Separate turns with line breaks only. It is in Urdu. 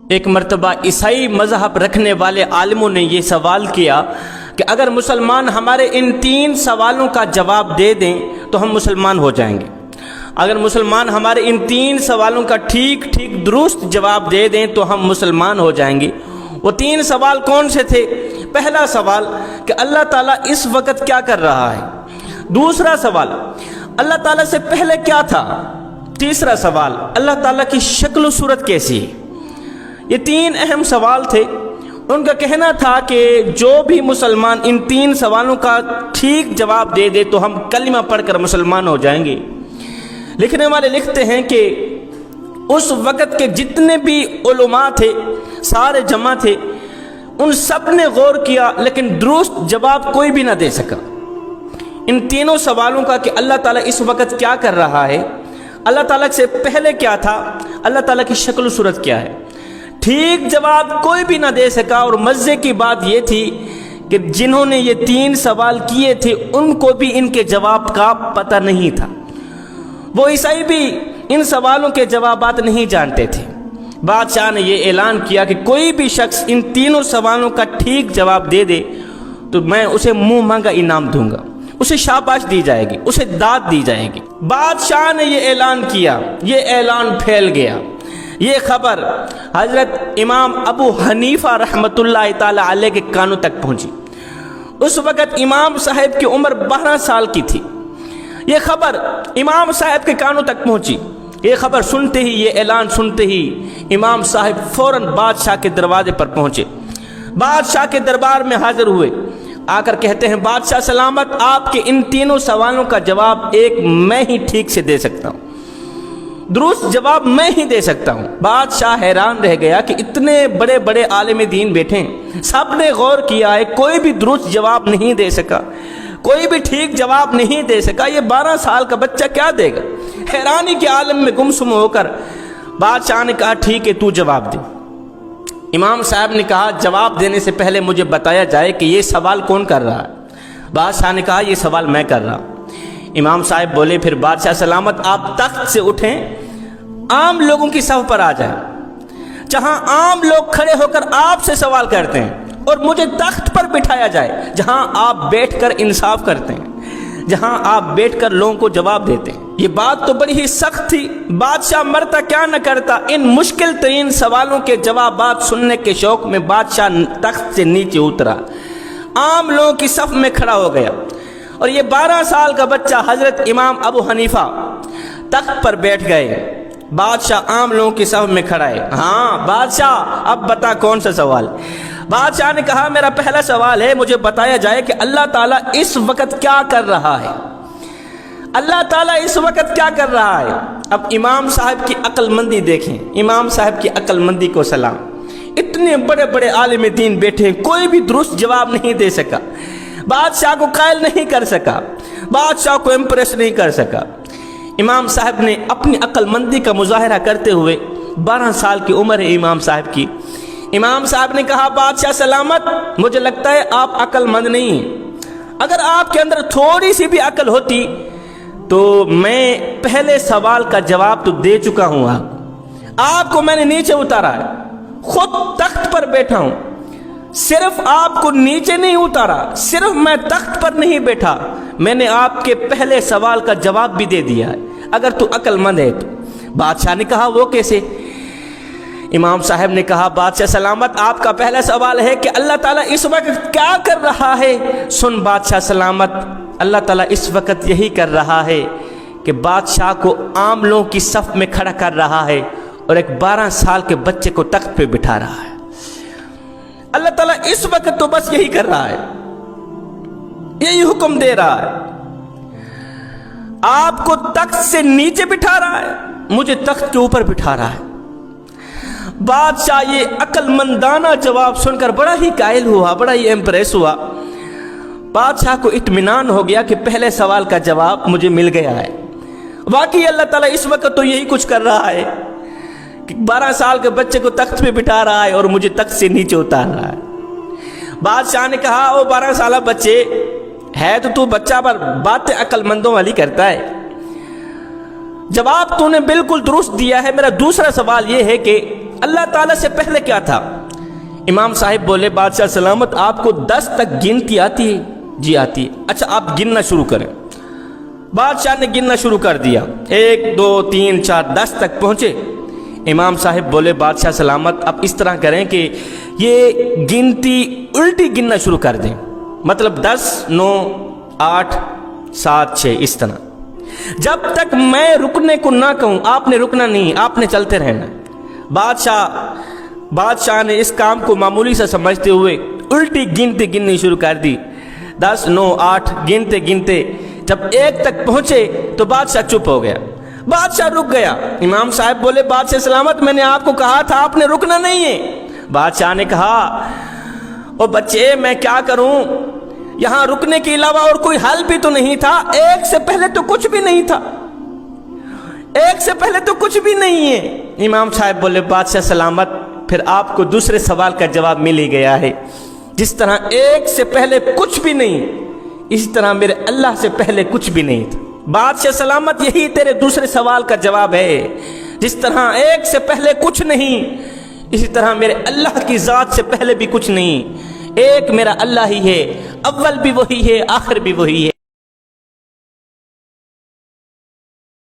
ایک مرتبہ عیسائی مذہب رکھنے والے عالموں نے یہ سوال کیا کہ اگر مسلمان ہمارے ان 3 سوالوں کا جواب دے دیں تو ہم مسلمان ہو جائیں گے۔ اگر مسلمان ہمارے ان 3 سوالوں کا ٹھیک درست جواب دے دیں تو ہم مسلمان ہو جائیں گے۔ وہ 3 سوال کون سے تھے؟ پہلا سوال کہ اللہ تعالیٰ اس وقت کیا کر رہا ہے؟ دوسرا سوال اللہ تعالیٰ سے پہلے کیا تھا؟ تیسرا سوال اللہ تعالیٰ کی شکل و صورت کیسی ہے؟ یہ 3 اہم سوال تھے۔ ان کا کہنا تھا کہ جو بھی مسلمان ان 3 سوالوں کا ٹھیک جواب دے دے تو ہم کلمہ پڑھ کر مسلمان ہو جائیں گے۔ لکھنے والے لکھتے ہیں کہ اس وقت کے جتنے بھی علماء تھے سارے جمع تھے، ان سب نے غور کیا لیکن درست جواب کوئی بھی نہ دے سکا ان 3 سوالوں کا کہ اللہ تعالیٰ اس وقت کیا کر رہا ہے، اللہ تعالیٰ سے پہلے کیا تھا، اللہ تعالیٰ کی شکل و صورت کیا ہے۔ ٹھیک جواب کوئی بھی نہ دے سکا، اور مزے کی بات یہ تھی کہ جنہوں نے یہ 3 سوال کیے تھے ان کو بھی ان کے جواب کا پتہ نہیں تھا۔ وہ عیسائی بھی ان سوالوں کے جوابات نہیں جانتے تھے۔ بادشاہ نے یہ اعلان کیا کہ کوئی بھی شخص ان 3 سوالوں کا ٹھیک جواب دے دے تو میں اسے منہ مانگا انعام دوں گا، اسے شاباش دی جائے گی، اسے داد دی جائے گی۔ بادشاہ نے یہ اعلان کیا، یہ اعلان پھیل گیا۔ یہ خبر حضرت امام ابو حنیفہ رحمۃ اللہ تعالی علیہ کے کانوں تک پہنچی۔ اس وقت امام صاحب کی عمر 12 سال کی تھی۔ یہ خبر امام صاحب کے کانوں تک پہنچی۔ یہ خبر سنتے ہی، یہ اعلان سنتے ہی امام صاحب فوراً بادشاہ کے دروازے پر پہنچے، بادشاہ کے دربار میں حاضر ہوئے۔ آ کر کہتے ہیں بادشاہ سلامت، آپ کے ان 3 سوالوں کا جواب ایک میں ہی ٹھیک سے دے سکتا ہوں، درست جواب میں ہی دے سکتا ہوں۔ بادشاہ حیران رہ گیا کہ اتنے بڑے بڑے عالم دین بیٹھے ہیں، سب نے غور کیا ہے، کوئی بھی درست جواب نہیں دے سکا، کوئی بھی ٹھیک جواب نہیں دے سکا۔ یہ 12 سال کا بچہ کیا دے گا؟ حیرانی کے عالم میں گمسم ہو کر بادشاہ نے کہا ٹھیک ہے تو جواب دے۔ امام صاحب نے کہا جواب دینے سے پہلے مجھے بتایا جائے کہ یہ سوال کون کر رہا ہے؟ بادشاہ نے کہا یہ سوال میں کر رہا ہوں۔ امام صاحب بولے پھر بادشاہ سلامت آپ تخت سے اٹھیں، عام لوگوں کی صف پر آ جائیں، جہاں عام لوگ کھڑے ہو کر آپ سے سوال کرتے ہیں، اور مجھے تخت پر بٹھایا جائے جہاں آپ بیٹھ کر انصاف کرتے ہیں، جہاں آپ بیٹھ کر لوگوں کو جواب دیتے ہیں۔ یہ بات تو بڑی ہی سخت تھی۔ بادشاہ مرتا کیا نہ کرتا، ان مشکل ترین سوالوں کے جوابات سننے کے شوق میں بادشاہ تخت سے نیچے اترا، عام لوگوں کی صف میں کھڑا ہو گیا، اور یہ 12 سال کا بچہ حضرت امام ابو حنیفہ تخت پر بیٹھ گئے، بادشاہ عام لوگوں کی صف میں کھڑا ہے۔ ہاں بادشاہ اب بتا کون سا سوال؟ بادشاہ نے کہا میرا پہلا سوال ہے، مجھے بتایا جائے کہ اللہ تعالیٰ اس وقت کیا کر رہا ہے؟ اللہ تعالیٰ اس وقت کیا کر رہا ہے؟ اب امام صاحب کی عقل مندی دیکھیں، امام صاحب کی عقل مندی کو سلام۔ اتنے بڑے بڑے عالم دین بیٹھے ہیں، کوئی بھی درست جواب نہیں دے سکا، بادشاہ کو قائل نہیں کر سکا، بادشاہ کو امپریس نہیں کر سکا۔ امام صاحب نے اپنی عقل مندی کا مظاہرہ کرتے ہوئے، 12 سال کی عمر ہے امام صاحب کی، امام صاحب نے کہا بادشاہ سلامت مجھے لگتا ہے آپ عقل مند نہیں ہیں، اگر آپ کے اندر تھوڑی سی بھی عقل ہوتی تو میں پہلے سوال کا جواب تو دے چکا ہوں۔ آپ کو میں نے نیچے اتارا ہے، خود تخت پر بیٹھا ہوں، صرف آپ کو نیچے نہیں اتارا، صرف میں تخت پر نہیں بیٹھا، میں نے آپ کے پہلے سوال کا جواب بھی دے دیا ہے، اگر تو عقل مند ہے تو۔ بادشاہ نے کہا وہ کیسے؟ امام صاحب نے کہا بادشاہ سلامت آپ کا پہلا سوال ہے کہ اللہ تعالیٰ اس وقت کیا کر رہا ہے؟ سن بادشاہ سلامت، اللہ تعالیٰ اس وقت یہی کر رہا ہے کہ بادشاہ کو عام لوگوں کی صف میں کھڑا کر رہا ہے اور ایک 12 سال کے بچے کو تخت پہ بٹھا رہا ہے۔ اللہ تعالیٰ اس وقت تو بس یہی کر رہا ہے، یہی حکم دے رہا ہے، آپ کو تخت سے نیچے بٹھا رہا ہے، مجھے تخت کے اوپر بٹھا رہا ہے۔ بادشاہ یہ عقل مندانہ جواب سن کر بڑا ہی قائل ہوا، بڑا ہی امپریس ہوا۔ بادشاہ کو اطمینان ہو گیا کہ پہلے سوال کا جواب مجھے مل گیا ہے، واقعی اللہ تعالیٰ اس وقت تو یہی کچھ کر رہا ہے کہ 12 سال کے بچے کو تخت پہ بٹھا رہا ہے اور مجھے تخت سے نیچے اتار رہا ہے۔ بادشاہ نے کہا او 12 سالہ بچے ہے تو بچہ پر باتیں عقل مندوں والی کرتا ہے، جواب تو نے بالکل درست دیا ہے۔ میرا دوسرا سوال یہ ہے کہ اللہ تعالیٰ سے پہلے کیا تھا؟ امام صاحب بولے بادشاہ سلامت آپ کو 10 تک گنتی آتی ہے؟ جی آتی ہے۔ اچھا آپ گننا شروع کریں۔ بادشاہ نے گننا شروع کر دیا، 1 2 3 4 10 تک پہنچے۔ امام صاحب بولے بادشاہ سلامت اب اس طرح کریں کہ یہ گنتی الٹی گننا شروع کر دیں، مطلب 10 9 8 7 6 اس طرح، جب تک میں رکنے کو نہ کہوں آپ نے رکنا نہیں، آپ نے چلتے رہنا۔ بادشاہ نے اس کام کو معمولی سے سمجھتے ہوئے الٹی گنتی گننی شروع کر دی، 10 9 8 گنتے گنتے جب 1 تک پہنچے تو بادشاہ چپ ہو گیا، بادشاہ رک گیا۔ امام صاحب بولے بادشاہ سلامت میں نے آپ کو کہا تھا آپ نے رکنا نہیں ہے۔ بادشاہ نے کہا او بچے میں کیا کروں، یہاں رکنے کے علاوہ اور کوئی حل بھی تو نہیں تھا، 1 سے پہلے تو کچھ بھی نہیں تھا، 1 سے پہلے تو کچھ بھی نہیں ہے۔ امام صاحب بولے بادشاہ سلامت پھر آپ کو دوسرے سوال کا جواب مل ہی گیا ہے، جس طرح 1 سے پہلے کچھ بھی نہیں اسی طرح میرے اللہ سے پہلے کچھ بھی نہیں تھا۔ بادشاہ سلامت یہی تیرے دوسرے سوال کا جواب ہے، جس طرح 1 سے پہلے کچھ نہیں اسی طرح میرے اللہ کی ذات سے پہلے بھی کچھ نہیں، ایک میرا اللہ ہی ہے، اول بھی وہی ہے آخر بھی وہی ہے۔